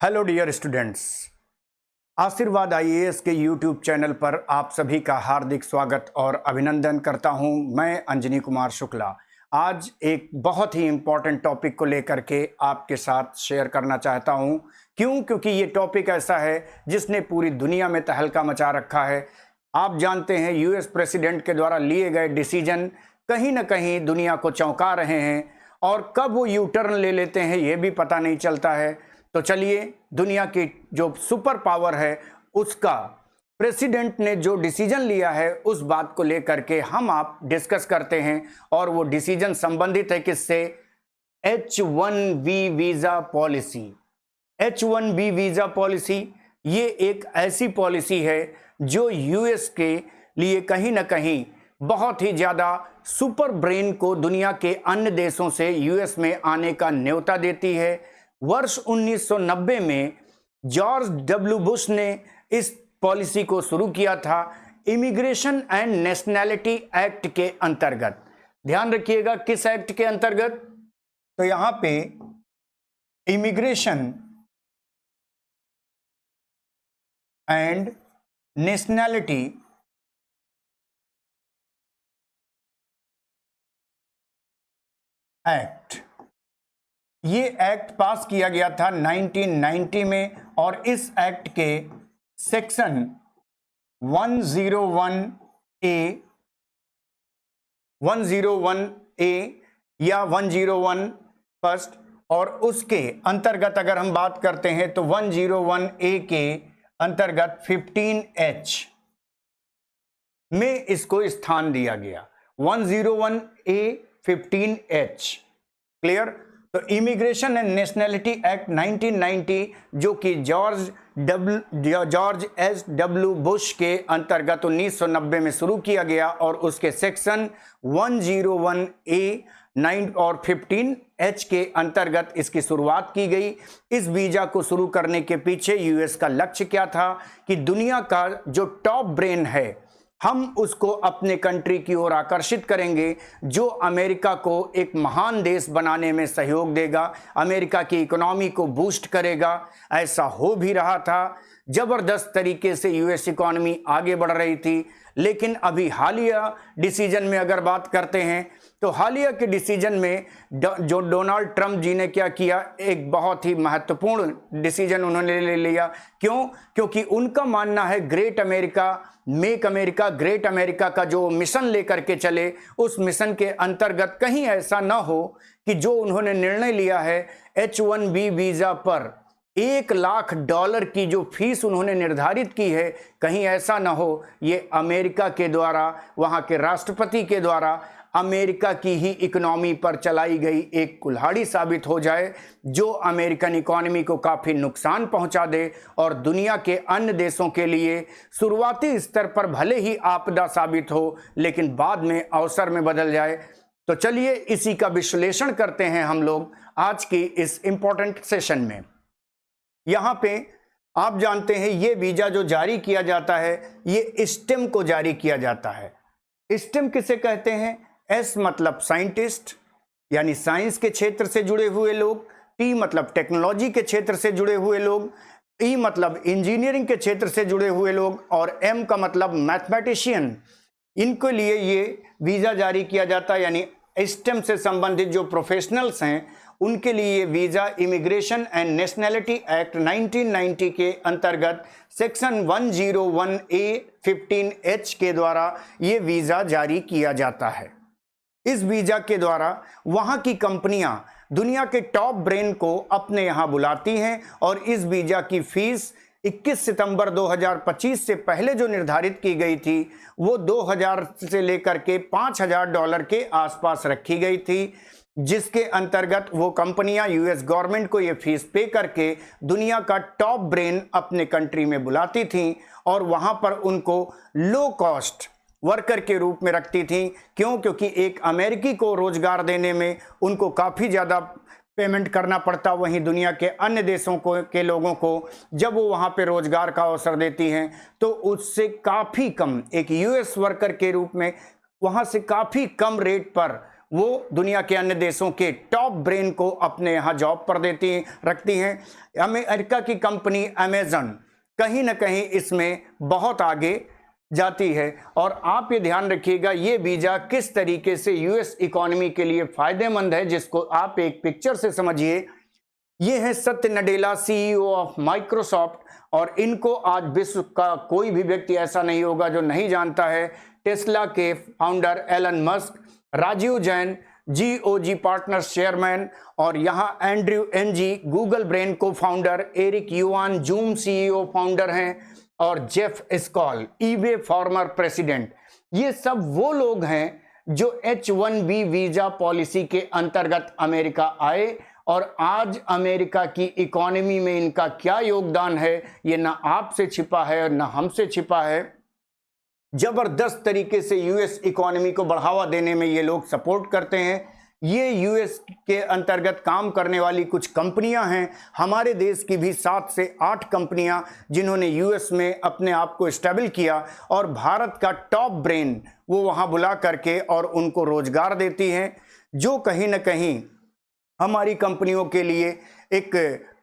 Hello dear students, आशीर्वाद IAS के YouTube channel पर आप सभी का हार्दिक स्वागत और अभिनंदन करता हूं। मैं अंजनी कुमार शुक्ला आज एक बहुत ही इम्पॉर्टेंट टॉपिक को लेकर के आपके साथ शेयर करना चाहता हूं। क्योंकि ये टॉपिक ऐसा है जिसने पूरी दुनिया में तहलका मचा रखा है। आप जानते हैं यूएस प्रेसिडेंट के द्वारा लिए गए डिसीजन कहीं ना कहीं दुनिया को चौंका रहे हैं और कब वो यू टर्न ले लेते हैं ये भी पता नहीं चलता है। तो चलिए, दुनिया की जो सुपर पावर है उसका प्रेसिडेंट ने जो डिसीजन लिया है उस बात को लेकर के हम आप डिस्कस करते हैं। और वो डिसीजन संबंधित है किससे? H1B visa policy. H1B visa policy ये एक ऐसी पॉलिसी है जो यूएस के लिए कहीं ना कहीं बहुत ही ज़्यादा सुपर ब्रेन को दुनिया के अन्य देशों से यूएस में आने का न्योता देती है। वर्ष 1990 में जॉर्ज डब्ल्यू बुश ने इस पॉलिसी को शुरू किया था इमिग्रेशन एंड नेशनैलिटी एक्ट के अंतर्गत। ध्यान रखिएगा किस एक्ट के अंतर्गत? तो यहां पे इमिग्रेशन एंड नेशनैलिटी एक्ट, ये एक्ट पास किया गया था 1990 में और इस एक्ट के सेक्शन 101A या 101 फर्स्ट और उसके अंतर्गत अगर हम बात करते हैं तो 101A के अंतर्गत 15H में इसको स्थान दिया गया। 101A 15H clear. तो इमिग्रेशन एंड नेशनैलिटी एक्ट 1990 जो कि जॉर्ज एस डब्ल्यू बुश के अंतर्गत 1990 में शुरू किया गया और उसके सेक्शन 101A 9 और 15H के अंतर्गत इसकी शुरुआत की गई। इस वीज़ा को शुरू करने के पीछे यूएस का लक्ष्य क्या था कि दुनिया का जो टॉप ब्रेन है हम उसको अपने कंट्री की ओर आकर्षित करेंगे जो अमेरिका को एक महान देश बनाने में सहयोग देगा, अमेरिका की इकोनॉमी को बूस्ट करेगा। ऐसा हो भी रहा था, ज़बरदस्त तरीके से यूएस इकोनॉमी आगे बढ़ रही थी। लेकिन अभी हालिया डिसीजन में अगर बात करते हैं तो हालिया के डिसीजन में जो डोनाल्ड ट्रंप जी ने क्या किया, एक बहुत ही महत्वपूर्ण डिसीजन उन्होंने ले लिया। क्यों? क्योंकि उनका मानना है great America, make America great America का जो मिशन लेकर के चले, उस मिशन के अंतर्गत कहीं ऐसा ना हो कि जो उन्होंने निर्णय लिया है H1B वीज़ा पर $1 लाख की जो फीस उन्होंने निर्धारित की है, कहीं ऐसा ना हो ये अमेरिका के द्वारा, वहाँ के राष्ट्रपति के द्वारा अमेरिका की ही इकोनॉमी पर चलाई गई एक कुल्हाड़ी साबित हो जाए जो अमेरिकन इकोनॉमी को काफ़ी नुकसान पहुंचा दे और दुनिया के अन्य देशों के लिए शुरुआती स्तर पर भले ही आपदा साबित हो लेकिन बाद में अवसर में बदल जाए। तो चलिए इसी का विश्लेषण करते हैं हम लोग आज की इस इम्पोर्टेंट सेशन में। यहाँ पे आप जानते हैं ये वीज़ा जो जारी किया जाता है ये स्टेम को जारी किया जाता है। स्टेम किसे कहते हैं? एस मतलब साइंटिस्ट यानी साइंस के क्षेत्र से जुड़े हुए लोग, टी मतलब टेक्नोलॉजी के क्षेत्र से जुड़े हुए लोग, ई मतलब इंजीनियरिंग के क्षेत्र से जुड़े हुए लोग और एम का मतलब मैथमेटिशियन। इनके लिए ये वीज़ा जारी किया जाता है। यानी स्टेम से संबंधित जो प्रोफेशनल्स हैं उनके लिए visa immigration and nationality act 1990 के अंतर्गत सेक्शन 101A 15H के द्वारा ये वीज़ा जारी किया जाता है। इस वीज़ा के द्वारा वहाँ की कंपनियां दुनिया के टॉप ब्रेन को अपने यहाँ बुलाती हैं और इस वीज़ा की फीस 21 सितंबर 2025 से पहले जो निर्धारित की गई थी वो 2000 से लेकर के $5000 के आसपास रखी गई थी, जिसके अंतर्गत वो कंपनियां यूएस गवर्नमेंट को ये फीस पे करके दुनिया का टॉप ब्रेन अपने कंट्री में बुलाती थी और वहाँ पर उनको लो कॉस्ट वर्कर के रूप में रखती थी। क्यों? क्योंकि एक अमेरिकी को रोजगार देने में उनको काफ़ी ज़्यादा पेमेंट करना पड़ता, वहीं दुनिया के अन्य देशों के लोगों को जब वो वहाँ पे रोजगार का अवसर देती हैं तो उससे काफ़ी कम, एक यूएस वर्कर के रूप में वहाँ से काफ़ी कम रेट पर वो दुनिया के अन्य देशों के टॉप ब्रेन को अपने यहाँ जॉब पर रखती हैं। अमेरिका की कंपनी अमेजन कहीं ना कहीं इसमें बहुत आगे जाती है। और आप ये ध्यान रखिएगा, ये वीज़ा किस तरीके से यूएस इकोनॉमी के लिए फायदेमंद है, जिसको आप एक पिक्चर से समझिए। ये है सत्य नडेला, सीईओ ऑफ माइक्रोसॉफ्ट, और इनको आज विश्व का कोई भी व्यक्ति ऐसा नहीं होगा जो नहीं जानता है। टेस्ला के founder Elon Musk, Rajeev Jain GOG partners chairman, और यहाँ एंड्रयू एनजी गूगल ब्रेन को founder, Eric Yuan Zoom CEO founder हैं, और Jeff Skoll eBay former president. ये सब वो लोग हैं जो H1B वीजा पॉलिसी के अंतर्गत अमेरिका आए, और आज अमेरिका की इकोनॉमी में इनका क्या योगदान है ये ना आपसे छिपा है और ना हमसे छिपा है। जबरदस्त तरीके से यूएस इकोनॉमी को बढ़ावा देने में ये लोग सपोर्ट करते हैं। ये यूएस के अंतर्गत काम करने वाली कुछ कंपनियां हैं, हमारे देश की भी 7 से 8 कंपनियां जिन्होंने यूएस में अपने आप को स्टेबल किया, और भारत का टॉप ब्रेन वो वहां बुला करके और उनको रोजगार देती हैं, जो कहीं ना कहीं हमारी कंपनियों के लिए एक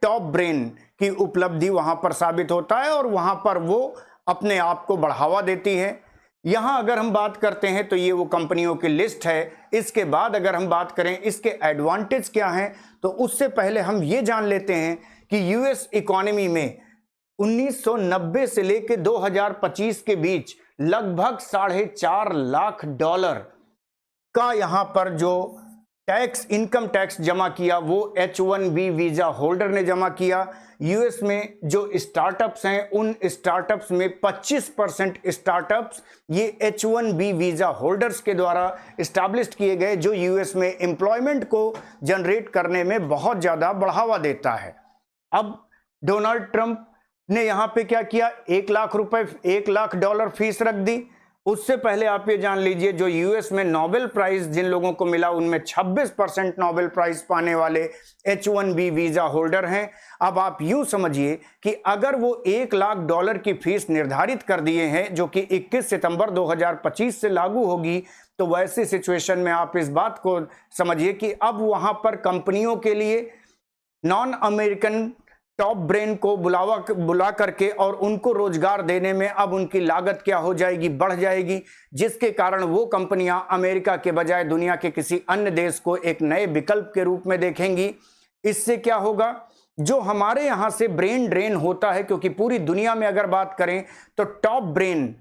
टॉप ब्रेन की उपलब्धि वहां पर साबित होता है, और वहां पर वो अपने आप को बढ़ावा देती है। यहाँ अगर हम बात करते हैं तो ये वो कंपनियों की लिस्ट है। इसके बाद अगर हम बात करें इसके एडवांटेज क्या हैं, तो उससे पहले हम ये जान लेते हैं कि यूएस इकोनॉमी में 1990 से लेकर 2025 के बीच लगभग $4.5 लाख का यहाँ पर जो टैक्स, इनकम टैक्स जमा किया वो H1B वीजा होल्डर ने जमा किया। यूएस में जो स्टार्टअप्स हैं उन स्टार्टअप्स में 25% स्टार्टअप्स ये H1B वीजा होल्डर्स के द्वारा इस्टेब्लिश किए गए, जो यूएस में एम्प्लॉयमेंट को जनरेट करने में बहुत ज़्यादा बढ़ावा देता है। अब डोनाल्ड ट्रंप ने यहाँ पे क्या किया, $1 लाख फीस रख दी। उससे पहले आप ये जान लीजिए, जो यूएस में नोबेल प्राइज जिन लोगों को मिला उनमें 26% नोबेल प्राइज पाने वाले H1B वीजा होल्डर हैं। अब आप यूं समझिए कि अगर वो $1 लाख की फीस निर्धारित कर दिए हैं, जो कि 21 सितंबर 2025 से लागू होगी, तो वैसी सिचुएशन में आप इस बात को समझिए कि अब वहां पर कंपनियों के लिए नॉन अमेरिकन टॉप ब्रेन को बुला करके और उनको रोजगार देने में अब उनकी लागत क्या हो जाएगी, बढ़ जाएगी, जिसके कारण वो कंपनियां अमेरिका के बजाय दुनिया के किसी अन्य देश को एक नए विकल्प के रूप में देखेंगी। इससे क्या होगा, जो हमारे यहां से ब्रेन ड्रेन होता है, क्योंकि पूरी दुनिया में अगर बात करें तो टॉप ब्रेन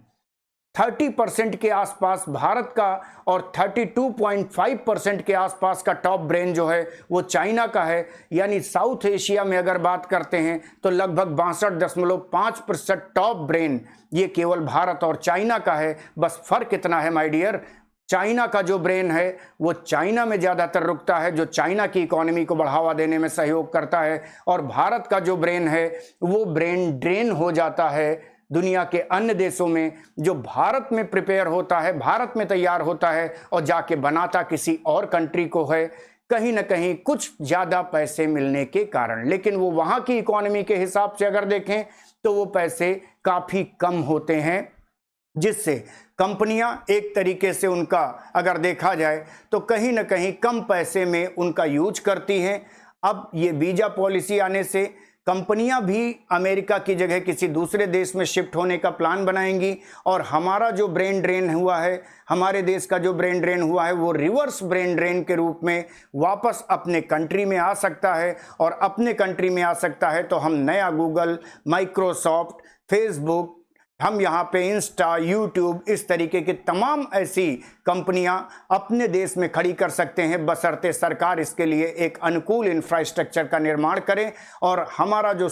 30% के आसपास भारत का और 32.5% के आसपास का टॉप ब्रेन जो है वो चाइना का है। यानी साउथ एशिया में अगर बात करते हैं तो लगभग 62.5% टॉप ब्रेन ये केवल भारत और चाइना का है। बस फर्क इतना है माय डियर, चाइना का जो ब्रेन है वो चाइना में ज़्यादातर रुकता है, जो चाइना की इकोनॉमी को बढ़ावा देने में सहयोग करता है, और भारत का जो ब्रेन है वो ब्रेन ड्रेन हो जाता है दुनिया के अन्य देशों में, जो भारत में प्रिपेयर होता है, भारत में तैयार होता है और जाके बनाता किसी और कंट्री को है, कहीं ना कहीं कुछ ज़्यादा पैसे मिलने के कारण। लेकिन वो वहाँ की इकोनॉमी के हिसाब से अगर देखें तो वो पैसे काफ़ी कम होते हैं, जिससे कंपनियां एक तरीके से उनका अगर देखा जाए तो कहीं ना कहीं कम पैसे में उनका यूज करती हैं। अब ये वीजा पॉलिसी आने से कंपनियां भी अमेरिका की जगह किसी दूसरे देश में शिफ्ट होने का प्लान बनाएंगी, और हमारा जो ब्रेन ड्रेन हुआ है, हमारे देश का जो ब्रेन ड्रेन हुआ है वो रिवर्स ब्रेन ड्रेन के रूप में वापस अपने कंट्री में आ सकता है। और अपने कंट्री में आ सकता है तो हम नया गूगल, माइक्रोसॉफ्ट, फेसबुक, हम यहाँ पे इंस्टा, यूट्यूब, इस तरीके की तमाम ऐसी कंपनियाँ अपने देश में खड़ी कर सकते हैं, बशर्ते सरकार इसके लिए एक अनुकूल इंफ्रास्ट्रक्चर का निर्माण करे और हमारा जो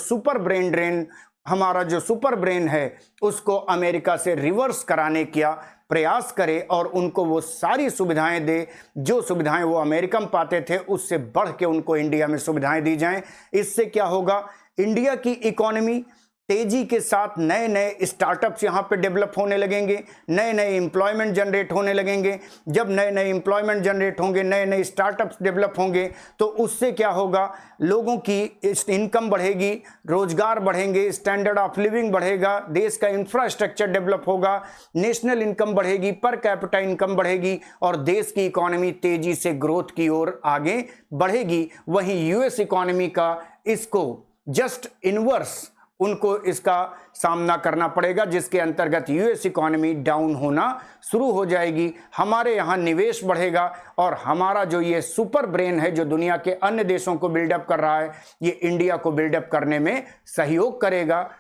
सुपर ब्रेन है उसको अमेरिका से रिवर्स कराने का प्रयास करे और उनको वो सारी सुविधाएं दे जो सुविधाएं वो अमेरिका में पाते थे, उससे बढ़ के उनको इंडिया में सुविधाएं दी जाएं। इससे क्या होगा, इंडिया की इकोनॉमी तेजी के साथ नए नए स्टार्टअप्स यहाँ पे डेवलप होने लगेंगे, नए नए एम्प्लॉयमेंट जनरेट होने लगेंगे। जब नए नए एम्प्लॉयमेंट जनरेट होंगे, नए नए स्टार्टअप्स डेवलप होंगे, तो उससे क्या होगा, लोगों की इनकम बढ़ेगी, रोजगार बढ़ेंगे, स्टैंडर्ड ऑफ लिविंग बढ़ेगा, देश का इंफ्रास्ट्रक्चर डेवलप होगा, नेशनल इनकम बढ़ेगी, पर कैपिटा इनकम बढ़ेगी और देश की इकोनॉमी तेजी से ग्रोथ की ओर आगे बढ़ेगी। वहीं यूएस इकोनॉमी का इसको जस्ट इनवर्स उनको इसका सामना करना पड़ेगा, जिसके अंतर्गत यूएस इकोनॉमी डाउन होना शुरू हो जाएगी। हमारे यहाँ निवेश बढ़ेगा और हमारा जो ये सुपर ब्रेन है जो दुनिया के अन्य देशों को बिल्डअप कर रहा है, ये इंडिया को बिल्डअप करने में सहयोग करेगा।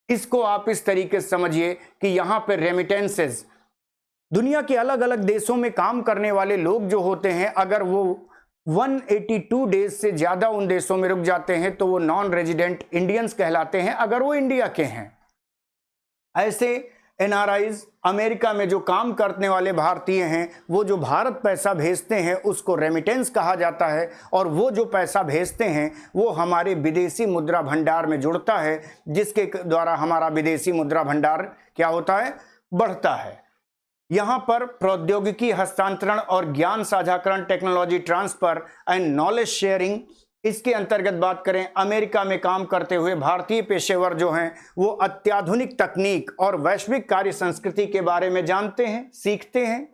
इसको आप इस तरीके से समझिए कि यहाँ पे रेमिटेंसेस, दुनिया के अलग अलग देशों में काम करने वाले लोग जो होते हैं, अगर वो 182 डेज से ज्यादा उन देशों में रुक जाते हैं तो वो नॉन रेजिडेंट इंडियंस कहलाते हैं, अगर वो इंडिया के हैं। ऐसे एनआरआईज, अमेरिका में जो काम करने वाले भारतीय हैं, वो जो भारत पैसा भेजते हैं उसको रेमिटेंस कहा जाता है, और वो जो पैसा भेजते हैं वो हमारे विदेशी मुद्रा भंडार में जुड़ता है, जिसके द्वारा हमारा विदेशी मुद्रा भंडार क्या होता है, बढ़ता है। यहाँ पर प्रौद्योगिकी हस्तांतरण और ज्ञान साझाकरण, technology transfer and knowledge sharing, इसके अंतर्गत बात करें, अमेरिका में काम करते हुए भारतीय पेशेवर जो हैं वो अत्याधुनिक तकनीक और वैश्विक कार्य संस्कृति के बारे में जानते हैं, सीखते हैं।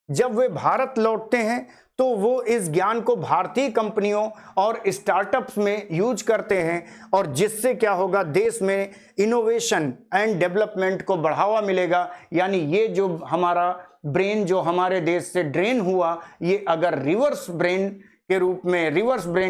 जब वे भारत लौटते हैं तो वो इस ज्ञान को भारतीय कंपनियों और स्टार्टअप्स में यूज करते हैं, और जिससे क्या होगा, देश में इनोवेशन एंड डेवलपमेंट को बढ़ावा मिलेगा। यानी ये जो हमारा ब्रेन जो हमारे देश से ड्रेन हुआ, ये अगर रिवर्स ब्रेन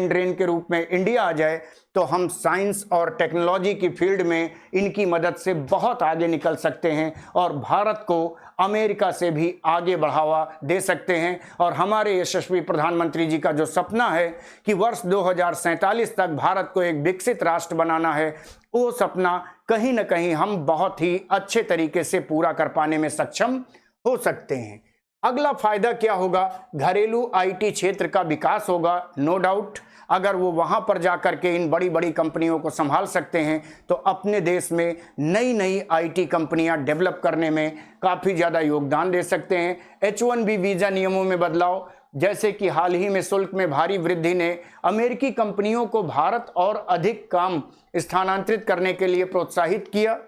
ड्रेन के रूप में इंडिया आ जाए तो हम साइंस और टेक्नोलॉजी की फील्ड में इनकी मदद से बहुत आगे निकल सकते हैं और भारत को अमेरिका से भी आगे बढ़ावा दे सकते हैं। और हमारे यशस्वी प्रधानमंत्री जी का जो सपना है कि वर्ष 2047 तक भारत को एक विकसित राष्ट्र बनाना है, वो सपना कहीं ना कहीं हम बहुत ही अच्छे तरीके से पूरा कर पाने में सक्षम हो सकते हैं। अगला फायदा क्या होगा, घरेलू आईटी क्षेत्र का विकास होगा। नो डाउट, अगर वो वहां पर जाकर के इन बड़ी बड़ी कंपनियों को संभाल सकते हैं तो अपने देश में नई नई आईटी कंपनियां डेवलप करने में काफ़ी ज़्यादा योगदान दे सकते हैं। H1B वीज़ा नियमों में बदलाव, जैसे कि हाल ही में शुल्क में भारी वृद्धि ने अमेरिकी कंपनियों को भारत और अधिक काम स्थानांतरित करने के लिए प्रोत्साहित किया।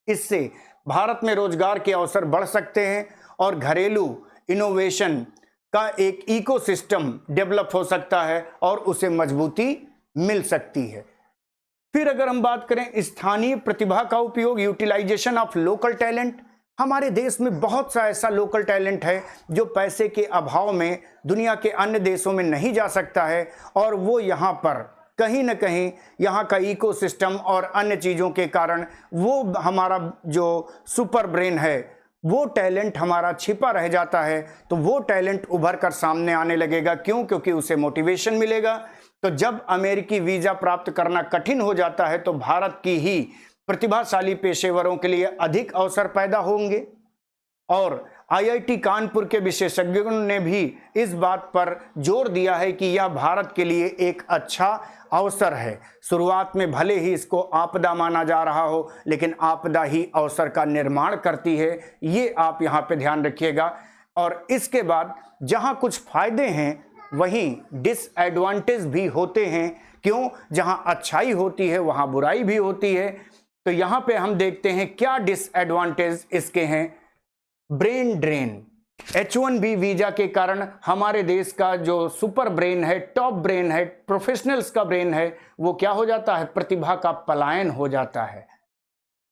इससे भारत में रोजगार के अवसर बढ़ सकते हैं और घरेलू इनोवेशन का एक इकोसिस्टम डेवलप हो सकता है और उसे मजबूती मिल सकती है। फिर अगर हम बात करें स्थानीय प्रतिभा का उपयोग, यूटिलाइजेशन ऑफ लोकल टैलेंट, हमारे देश में बहुत सा ऐसा लोकल टैलेंट है जो पैसे के अभाव में दुनिया के अन्य देशों में नहीं जा सकता है, और वो यहाँ पर कहीं ना कहीं यहाँ का इकोसिस्टम और अन्य चीज़ों के कारण वो हमारा जो सुपर ब्रेन है, वो टैलेंट हमारा छिपा रह जाता है। तो वो टैलेंट उभर कर सामने आने लगेगा। क्यों? क्योंकि उसे मोटिवेशन मिलेगा। तो जब अमेरिकी वीज़ा प्राप्त करना कठिन हो जाता है तो भारत की ही प्रतिभाशाली पेशेवरों के लिए अधिक अवसर पैदा होंगे। और आईआईटी कानपुर के विशेषज्ञों ने भी इस बात पर जोर दिया है कि यह भारत के लिए एक अच्छा अवसर है। शुरुआत में भले ही इसको आपदा माना जा रहा हो, लेकिन आपदा ही अवसर का निर्माण करती है, ये आप यहाँ पे ध्यान रखिएगा। और इसके बाद जहाँ कुछ फायदे हैं वहीं डिसएडवांटेज भी होते हैं। क्यों? जहाँ अच्छाई होती है वहाँ बुराई भी होती है। तो यहाँ पे हम देखते हैं क्या डिसएडवांटेज इसके हैं। ब्रेन ड्रेन, H1B वीजा के कारण हमारे देश का जो सुपर ब्रेन है, टॉप ब्रेन है, प्रोफेशनल्स का ब्रेन है, वो क्या हो जाता है, प्रतिभा का पलायन हो जाता है।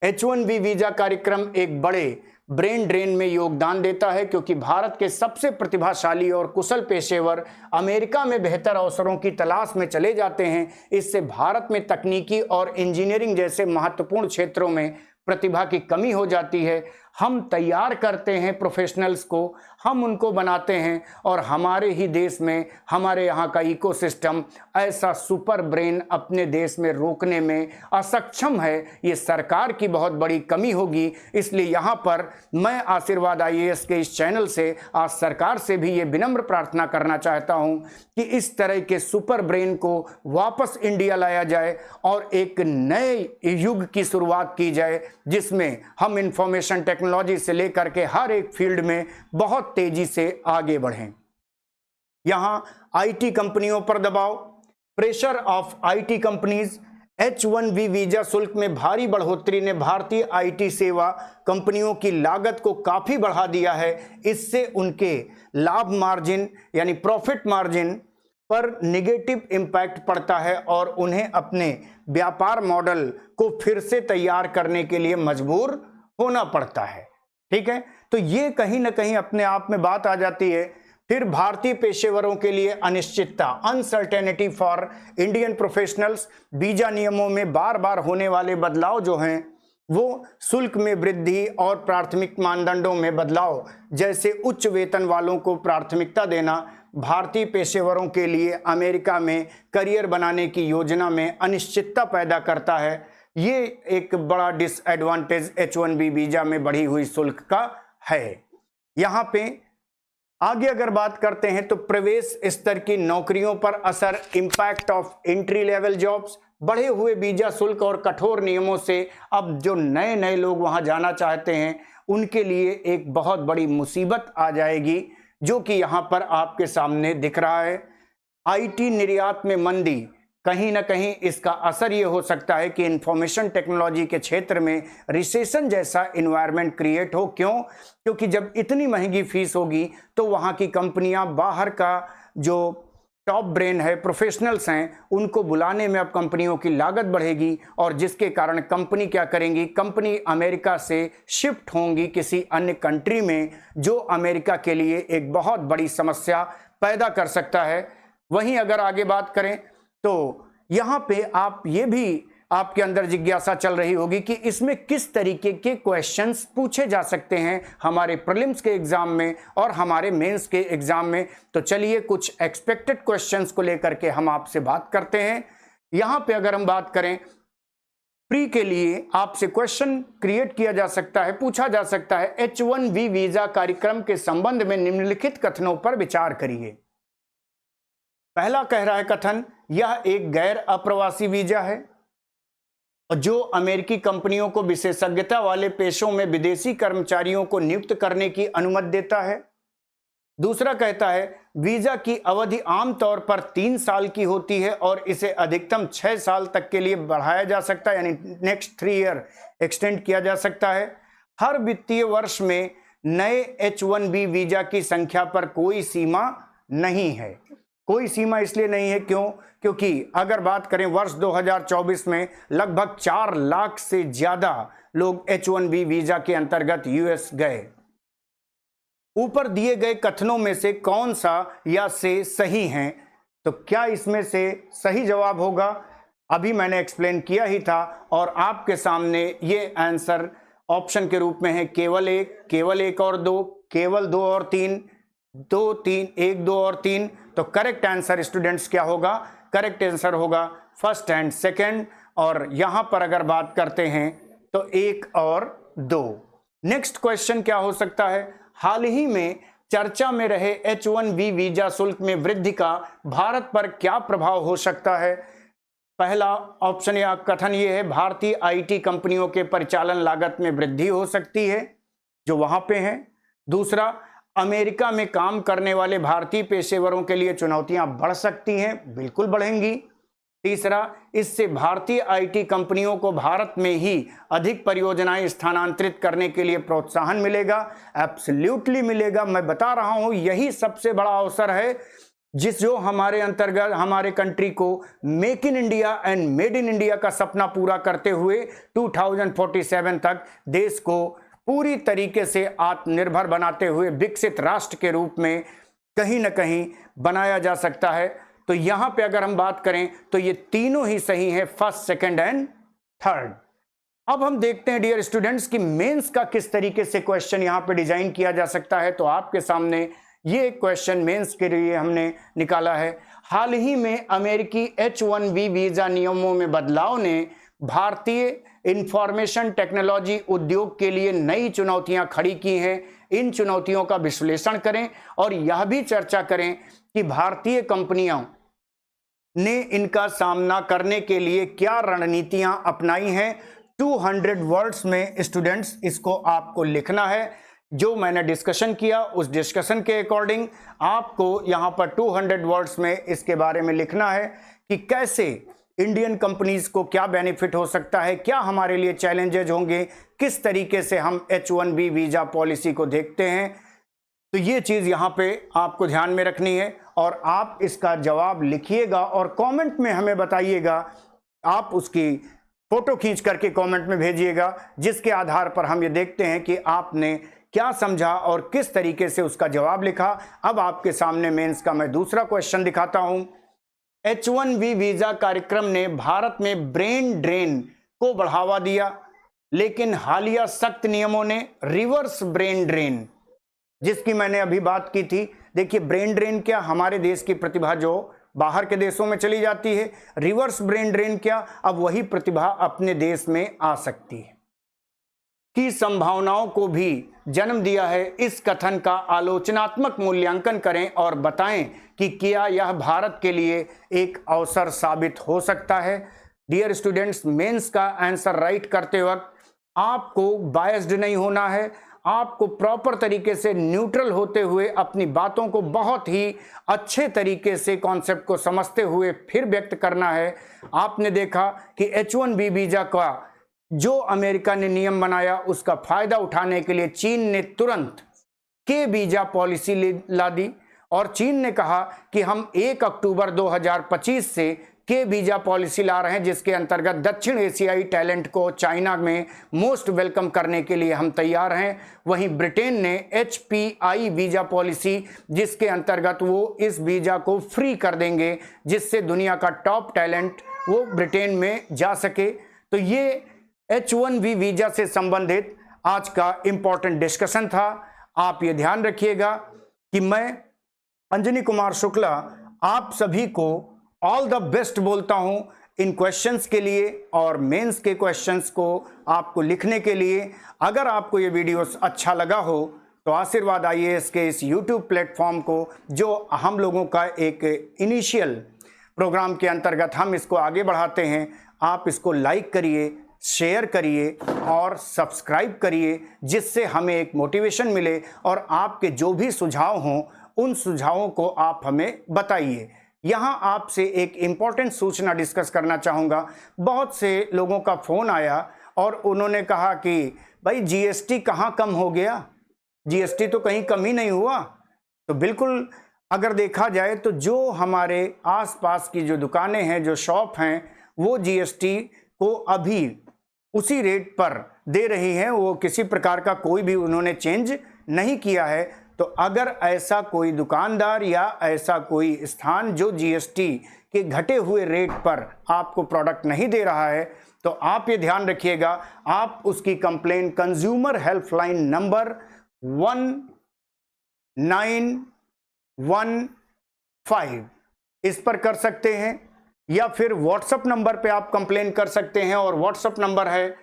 H1B वीजा कार्यक्रम एक बड़े ब्रेन ड्रेन में योगदान देता है, क्योंकि भारत के सबसे प्रतिभाशाली और कुशल पेशेवर अमेरिका में बेहतर अवसरों की तलाश में चले जाते हैं। इससे भारत में तकनीकी और इंजीनियरिंग जैसे महत्वपूर्ण क्षेत्रों में प्रतिभा की कमी हो जाती है। हम तैयार करते हैं प्रोफेशनल्स को, हम उनको बनाते हैं और हमारे ही देश में, हमारे यहाँ का इकोसिस्टम ऐसा सुपर ब्रेन अपने देश में रोकने में असक्षम है। ये सरकार की बहुत बड़ी कमी होगी। इसलिए यहाँ पर मैं आशीर्वाद आईएएस के इस चैनल से आज सरकार से भी ये विनम्र प्रार्थना करना चाहता हूँ कि इस तरह के सुपर ब्रेन को वापस इंडिया लाया जाए और एक नए युग की शुरुआत की जाए, जिसमें हम इंफॉर्मेशन टेक्नोलॉजी से लेकर के हर एक फील्ड में बहुत तेजी से आगे बढ़ें। यहां आईटी कंपनियों पर दबाव, pressure of IT companies. H1B visa शुल्क में भारी बढ़ोतरी ने भारतीय आईटी सेवा कंपनियों की लागत को काफी बढ़ा दिया है। इससे उनके लाभ मार्जिन यानी प्रॉफिट मार्जिन पर निगेटिव इम्पैक्ट पड़ता है और उन्हें अपने व्यापार मॉडल को फिर से तैयार करने के लिए मजबूर होना पड़ता है। ठीक है, तो ये कहीं ना कहीं अपने आप में बात आ जाती है। फिर भारतीय पेशेवरों के लिए अनिश्चितता, uncertainty for Indian professionals. Visa नियमों में बार बार होने वाले बदलाव जो हैं वो शुल्क में वृद्धि और प्राथमिक मानदंडों में बदलाव जैसे उच्च वेतन वालों को प्राथमिकता देना भारतीय पेशेवरों के लिए अमेरिका में करियर बनाने की योजना में अनिश्चितता पैदा करता है। ये एक बड़ा डिसएडवांटेज H1B वीजा में बढ़ी हुई शुल्क का है। यहाँ पे आगे अगर बात करते हैं तो प्रवेश स्तर की नौकरियों पर असर, impact of entry level jobs. बढ़े हुए वीजा शुल्क और कठोर नियमों से अब जो नए नए लोग वहां जाना चाहते हैं उनके लिए एक बहुत बड़ी मुसीबत आ जाएगी, जो कि यहां पर आपके सामने दिख रहा है। आईटी निर्यात में मंदी, कहीं ना कहीं इसका असर ये हो सकता है कि इंफॉर्मेशन टेक्नोलॉजी के क्षेत्र में रिसेशन जैसा इन्वायरमेंट क्रिएट हो। क्यों? क्योंकि जब इतनी महंगी फीस होगी तो वहाँ की कंपनियाँ, बाहर का जो टॉप ब्रेन है, प्रोफेशनल्स हैं, उनको बुलाने में अब कंपनियों की लागत बढ़ेगी और जिसके कारण कंपनी क्या करेंगी, कंपनी अमेरिका से शिफ्ट होंगी किसी अन्य कंट्री में, जो अमेरिका के लिए एक बहुत बड़ी समस्या पैदा कर सकता है। वहीं अगर आगे बात करें तो यहाँ पे आप ये भी आपके अंदर जिज्ञासा चल रही होगी कि इसमें किस तरीके के क्वेश्चंस पूछे जा सकते हैं हमारे प्रीलिम्स के एग्जाम में और हमारे मेंस के एग्जाम में। तो चलिए कुछ एक्सपेक्टेड क्वेश्चंस को लेकर के हम आपसे बात करते हैं। यहाँ पे अगर हम बात करें, प्री के लिए आपसे क्वेश्चन क्रिएट किया जा सकता है, पूछा जा सकता है, H1B वीजा कार्यक्रम के संबंध में निम्नलिखित कथनों पर विचार करिए। पहला कह रहा है कथन, यह एक गैर अप्रवासी वीजा है जो अमेरिकी कंपनियों को विशेषज्ञता वाले पेशों में विदेशी कर्मचारियों को नियुक्त करने की अनुमति देता है। दूसरा कहता है, वीजा की अवधि आमतौर पर 3 साल की होती है और इसे अधिकतम 6 साल तक के लिए बढ़ाया जा सकता है, यानी नेक्स्ट 3 ईयर एक्सटेंड किया जा सकता है। हर वित्तीय वर्ष में नए H1B वीजा की संख्या पर कोई सीमा नहीं है। कोई सीमा इसलिए नहीं है क्यों? क्योंकि अगर बात करें वर्ष 2024 में लगभग 4 लाख से ज्यादा लोग H1B वीजा के अंतर्गत यूएस गए। ऊपर दिए गए कथनों में से कौन सा या से सही हैं? तो क्या इसमें से सही जवाब होगा? अभी मैंने एक्सप्लेन किया ही था और आपके सामने ये आंसर ऑप्शन के रूप में है केवल एक और दो, केवल 2 और 3, 2 3, 1 2 और 3। तो करेक्ट आंसर स्टूडेंट्स क्या होगा? करेक्ट आंसर होगा फर्स्ट एंड सेकंड। और यहां पर अगर बात करते हैं तो 1 और 2। नेक्स्ट क्वेश्चन क्या हो सकता है? हाल ही में चर्चा में रहे H1B वीजा शुल्क में वृद्धि का भारत पर क्या प्रभाव हो सकता है? पहला ऑप्शन या कथन ये है, भारतीय आईटी कंपनियों के परिचालन लागत में वृद्धि हो सकती है जो वहां पे है। दूसरा, अमेरिका में काम करने वाले भारतीय पेशेवरों के लिए चुनौतियां बढ़ सकती हैं, बिल्कुल बढ़ेंगी। तीसरा, इससे भारतीय आईटी कंपनियों को भारत में ही अधिक परियोजनाएं स्थानांतरित करने के लिए प्रोत्साहन मिलेगा। एब्सोल्युटली मिलेगा। मैं बता रहा हूं, यही सबसे बड़ा अवसर है जो हमारे अंतर्गत हमारे कंट्री को make in India and made in India का सपना पूरा करते हुए 2047 तक देश को पूरी तरीके से आत्मनिर्भर बनाते हुए विकसित राष्ट्र के रूप में कहीं ना कहीं बनाया जा सकता है। तो यहां पे अगर हम बात करें तो ये तीनों ही सही है, फर्स्ट, सेकंड एंड थर्ड। अब हम देखते हैं डियर स्टूडेंट्स कि मेंस का किस तरीके से क्वेश्चन यहां पे डिजाइन किया जा सकता है। तो आपके सामने ये क्वेश्चन मेंस के लिए हमने निकाला है। हाल ही में अमेरिकी H1B वीजा नियमों में बदलाव ने भारतीय इंफॉर्मेशन टेक्नोलॉजी उद्योग के लिए नई चुनौतियां खड़ी की हैं। इन चुनौतियों का विश्लेषण करें और यह भी चर्चा करें कि भारतीय कंपनियों ने इनका सामना करने के लिए क्या रणनीतियां अपनाई हैं। 200 वर्ड्स में स्टूडेंट्स इसको आपको लिखना है। जो मैंने डिस्कशन किया उस डिस्कशन के अकॉर्डिंग आपको यहां पर 200 वर्ड्स में इसके बारे में लिखना है कि कैसे इंडियन कंपनीज को क्या बेनिफिट हो सकता है, क्या हमारे लिए चैलेंजेज होंगे, किस तरीके से हम H1B वीजा पॉलिसी को देखते हैं। तो ये चीज़ यहाँ पे आपको ध्यान में रखनी है और आप इसका जवाब लिखिएगा और कमेंट में हमें बताइएगा। आप उसकी फोटो खींच करके कमेंट में भेजिएगा, जिसके आधार पर हम ये देखते हैं कि आपने क्या समझा और किस तरीके से उसका जवाब लिखा। अब आपके सामने मेंस का मैं दूसरा क्वेश्चन दिखाता हूं। H1B वीजा कार्यक्रम ने भारत में ब्रेन ड्रेन को बढ़ावा दिया, लेकिन हालिया सख्त नियमों ने रिवर्स ब्रेन ड्रेन, जिसकी मैंने अभी बात की थी। देखिए ब्रेन ड्रेन क्या, हमारे देश की प्रतिभा जो बाहर के देशों में चली जाती है। रिवर्स ब्रेन ड्रेन क्या, अब वही प्रतिभा अपने देश में आ सकती है की संभावनाओं को भी जन्म दिया है। इस कथन का आलोचनात्मक मूल्यांकन करें और बताएं कि क्या यह भारत के लिए एक अवसर साबित हो सकता है। डियर स्टूडेंट्स, मेंस का आंसर राइट करते वक्त आपको बायस्ड नहीं होना है। आपको प्रॉपर तरीके से न्यूट्रल होते हुए अपनी बातों को बहुत ही अच्छे तरीके से कॉन्सेप्ट को समझते हुए फिर व्यक्त करना है। आपने देखा कि H1B वीजा का जो अमेरिका ने नियम बनाया उसका फायदा उठाने के लिए चीन ने तुरंत के वीजा पॉलिसी ला दी और चीन ने कहा कि हम 1 अक्टूबर 2025 से के वीजा पॉलिसी ला रहे हैं, जिसके अंतर्गत दक्षिण एशियाई टैलेंट को चाइना में मोस्ट वेलकम करने के लिए हम तैयार हैं। वहीं ब्रिटेन ने HPI वीजा पॉलिसी, जिसके अंतर्गत वो इस वीजा को फ्री कर देंगे, जिससे दुनिया का टॉप टैलेंट वो ब्रिटेन में जा सके। तो ये H1B वीजा से संबंधित आज का इंपॉर्टेंट डिस्कशन था। आप ये ध्यान रखिएगा कि मैं अंजनी कुमार शुक्ला आप सभी को ऑल द बेस्ट बोलता हूं इन क्वेश्चंस के लिए और मेंस के क्वेश्चंस को आपको लिखने के लिए। अगर आपको ये वीडियोस अच्छा लगा हो तो आशीर्वाद IAS के इस YouTube प्लेटफॉर्म को, जो हम लोगों का एक इनिशियल प्रोग्राम के अंतर्गत हम इसको आगे बढ़ाते हैं, आप इसको लाइक करिए, शेयर करिए और सब्सक्राइब करिए, जिससे हमें एक मोटिवेशन मिले और आपके जो भी सुझाव हों उन सुझावों को आप हमें बताइए। यहाँ आपसे एक इम्पॉर्टेंट सूचना डिस्कस करना चाहूँगा। बहुत से लोगों का फ़ोन आया और उन्होंने कहा कि भाई GST कहाँ कम हो गया, GST तो कहीं कम ही नहीं हुआ। तो बिल्कुल अगर देखा जाए तो जो हमारे आसपास की जो दुकानें हैं, जो शॉप हैं, वो GST को अभी उसी रेट पर दे रही हैं। वो किसी प्रकार का कोई भी उन्होंने चेंज नहीं किया है। तो अगर ऐसा कोई दुकानदार या ऐसा कोई स्थान जो GST के घटे हुए रेट पर आपको प्रोडक्ट नहीं दे रहा है, तो आप ये ध्यान रखिएगा, आप उसकी कंप्लेन कंज्यूमर हेल्पलाइन नंबर 1915 इस पर कर सकते हैं, या फिर व्हाट्सएप नंबर पे आप कंप्लेन कर सकते हैं। और व्हाट्सएप नंबर है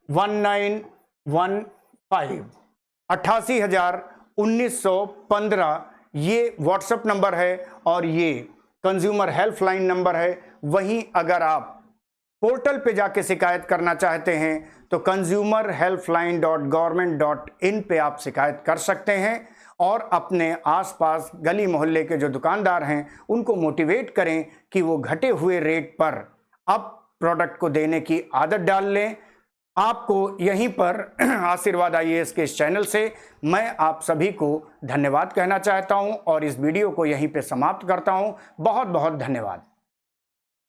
1915 88,1915 ये व्हाट्सएप नंबर है और ये कंज्यूमर हेल्पलाइन नंबर है। वहीं अगर आप पोर्टल पे जाके शिकायत करना चाहते हैं तो consumerhelpline.government.in पे आप शिकायत कर सकते हैं और अपने आसपास गली मोहल्ले के जो दुकानदार हैं उनको मोटिवेट करें कि वो घटे हुए रेट पर अब प्रोडक्ट को देने की आदत डाल लें। आपको यहीं पर आशीर्वाद IAS के इस चैनल से मैं आप सभी को धन्यवाद कहना चाहता हूं और इस वीडियो को यहीं पे समाप्त करता हूं। बहुत बहुत धन्यवाद।